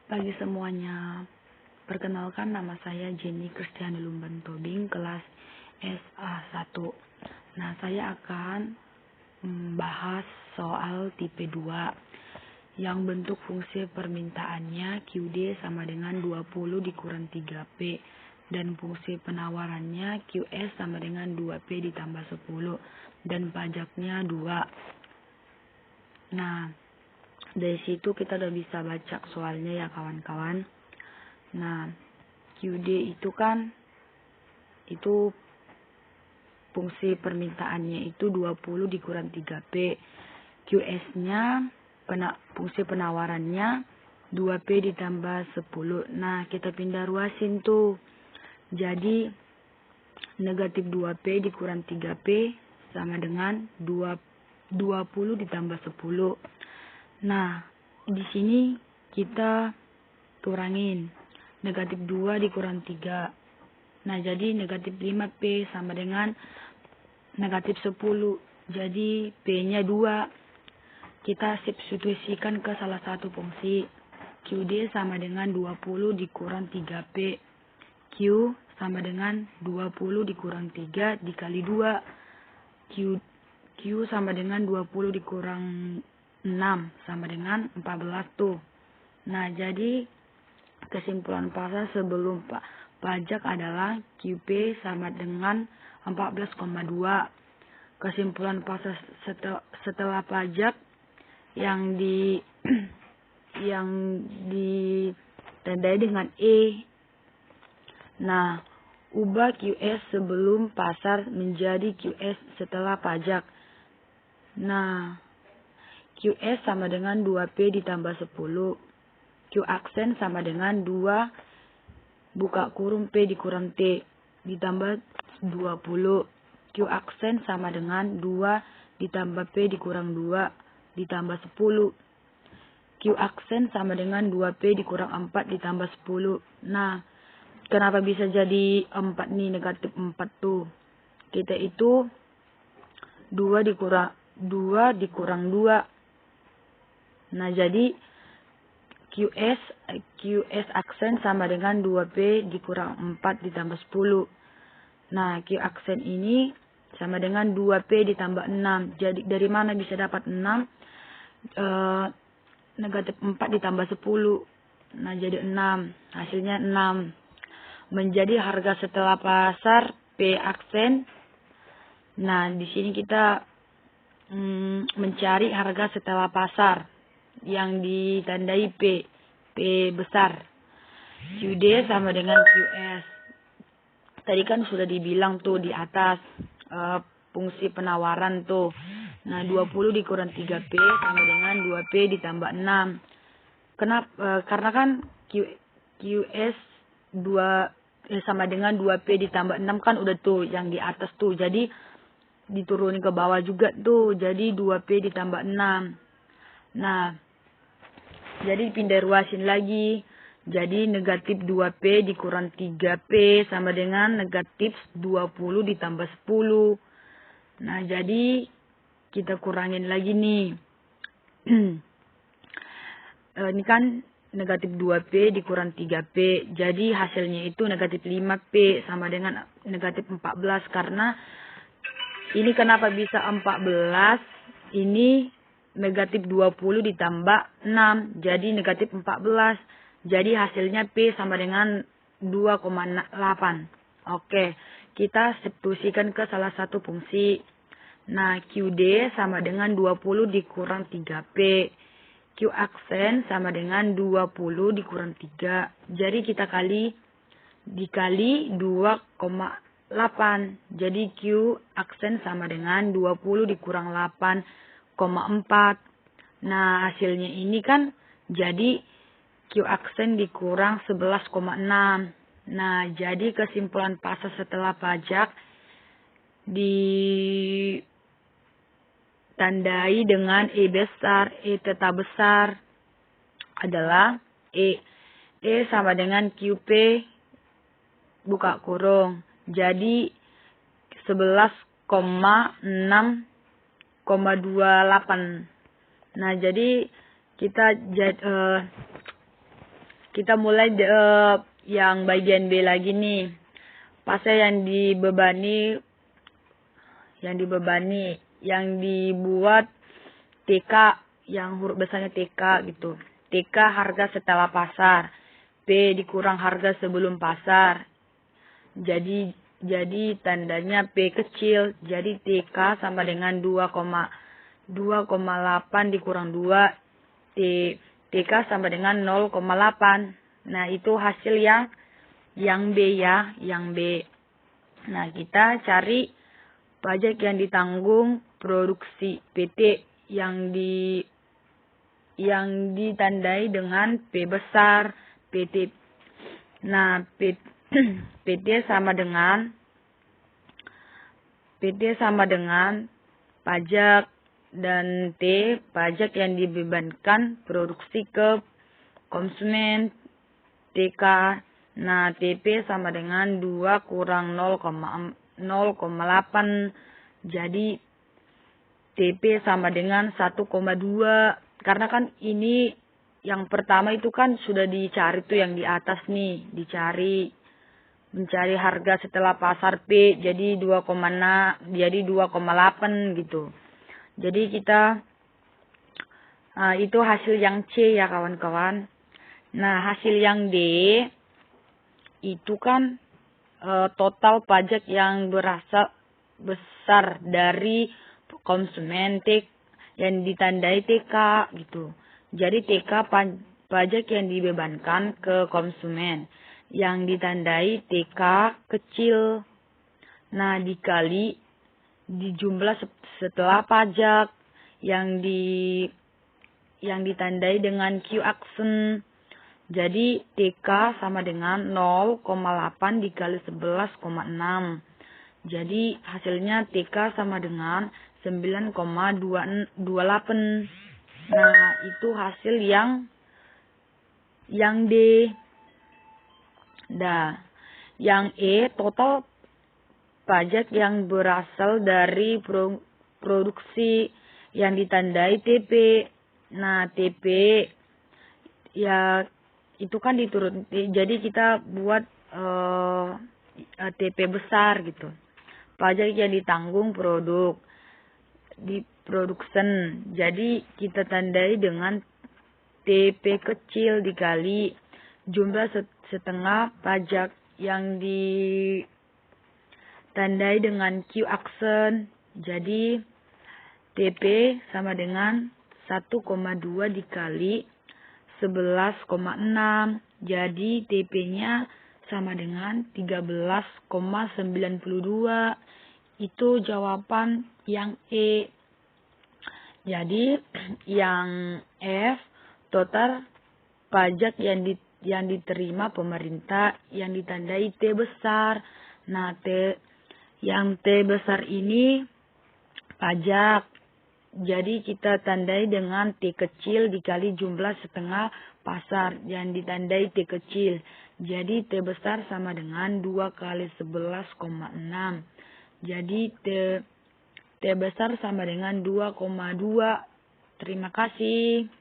Pagi semuanya, perkenalkan nama saya Jenny Kristiani Lumban Tobing, kelas SA1. Nah, saya akan membahas soal tipe 2 yang bentuk fungsi permintaannya QD sama dengan 20 dikurang 3P dan fungsi penawarannya QS sama dengan 2P ditambah 10 dan pajaknya 2. Nah, dari situ kita udah bisa baca soalnya ya kawan-kawan. Nah, QD itu kan itu fungsi permintaannya itu 20 dikurang 3P. QS-nya fungsi penawarannya 2P ditambah 10. Nah, kita pindah ruasin tuh. Jadi negatif 2P dikurang 3P sama dengan 20 ditambah 10. Nah, di sini kita kurangin. Negatif 2 dikurang 3. Nah, jadi negatif 5P sama dengan negatif 10. Jadi P-nya 2. Kita substitusikan ke salah satu fungsi. QD sama dengan 20 dikurang 3P. Q sama dengan 20 dikurang 3 dikali 2. Q sama dengan 20 dikurang 6 sama dengan 14 tuh. Nah, jadi kesimpulan pasar sebelum pajak adalah QP sama dengan 14,2. Kesimpulan pasar setelah pajak yang ditandai dengan E. Nah, ubah QS sebelum pasar menjadi QS setelah pajak. Nah, QS sama dengan 2P ditambah 10. Q aksen sama dengan 2 buka kurung P dikurang T ditambah 20. Q aksen sama dengan 2 ditambah P dikurang 2 ditambah 10. Q aksen sama dengan 2P dikurang 4 ditambah 10. Nah, kenapa bisa jadi 4 nih, negatif 4 tuh? Kita itu 2 dikurang 2. Nah, jadi QS aksen sama dengan 2P dikurang 4 ditambah 10. Nah, Q aksen ini sama dengan 2P ditambah 6. Jadi dari mana bisa dapat 6? Negatif 4 ditambah 10. Nah, jadi 6. Hasilnya 6. Menjadi harga setelah pasar P aksen. Nah, di sini kita mencari harga setelah pasar yang ditandai P besar. QD sama dengan QS. Tadi kan sudah dibilang tuh di atas fungsi penawaran tuh. Nah, 20 dikurang 3P sama dengan 2P ditambah 6. Kenapa? Karena kan QS sama dengan 2P ditambah 6 kan udah tuh yang di atas tuh. Jadi diturunin ke bawah juga tuh. Jadi 2P ditambah 6. Nah, jadi pindah ruasin lagi. Jadi negatif 2P dikurang 3P sama dengan negatif 20 ditambah 10. Nah, jadi kita kurangin lagi nih. Ini kan negatif 2P dikurang 3P. Jadi hasilnya itu negatif 5P sama dengan negatif 14. Karena ini kenapa bisa 14? Ini negatif 20 ditambah 6. Jadi negatif 14. Jadi hasilnya P sama dengan 2,8. Oke, kita substitusikan ke salah satu fungsi. Nah, QD sama dengan 20 dikurang 3P. Q aksen sama dengan 20 dikurang 3. Jadi kita dikali 2,8. Jadi Q aksen sama dengan 20 dikurang 8,4. Nah, hasilnya ini kan jadi Q aksen dikurang 11,6. Nah, jadi kesimpulan pasar setelah pajak ditandai dengan E besar, E tetap besar adalah E sama dengan QP buka kurung. Jadi 11,6,28. Nah, jadi kita Kita mulai yang bagian B lagi nih. Pasal yang dibuat TK, yang huruf besarnya TK gitu. TK harga setelah pasar. P dikurang harga sebelum pasar. Jadi tandanya P kecil. Jadi TK sama dengan 2,8 dikurang 2. TK sama dengan 0,8. Nah, itu hasil yang B ya, yang B. Nah, kita cari pajak yang ditanggung produksi PT yang ditandai dengan P besar PT. Nah, PT sama dengan pajak, dan T pajak yang dibebankan produksi ke konsumen TK. Nah, TP sama dengan 2 kurang 0,8. Jadi TP sama dengan 1,2. Karena kan ini yang pertama itu kan sudah dicari tuh yang di atas nih, mencari harga setelah pasar P jadi 2,8 gitu. Jadi kita itu hasil yang C ya kawan-kawan. Nah, hasil yang D itu kan total pajak yang berasal besar dari konsumen yang ditandai TK gitu. Jadi TK pajak yang dibebankan ke konsumen yang ditandai TK kecil. Nah, dikali di jumlah setelah pajak yang ditandai dengan Q aksen. Jadi TK sama dengan 0,8 dikali 11,6. Jadi hasilnya TK sama dengan 9,28. Nah, itu hasil yang D. Nah, yang E total pajak yang berasal dari produksi yang ditandai TP. Nah, TP ya itu kan diturun. Jadi kita buat TP besar gitu. Pajak yang ditanggung di production. Jadi kita tandai dengan TP kecil dikali jumlah setengah pajak yang ditandai dengan Q aksen. Jadi TP sama dengan 1,2 dikali 11,6. Jadi TP-nya sama dengan 13,92. Itu jawaban yang E. Jadi yang F total pajak yang diterima pemerintah yang ditandai T besar. Nah, yang T besar ini pajak. Jadi kita tandai dengan T kecil dikali jumlah setengah pasar yang ditandai T kecil. Jadi T besar sama dengan 2 kali 11,6. Jadi T besar sama dengan 2,2. Terima kasih.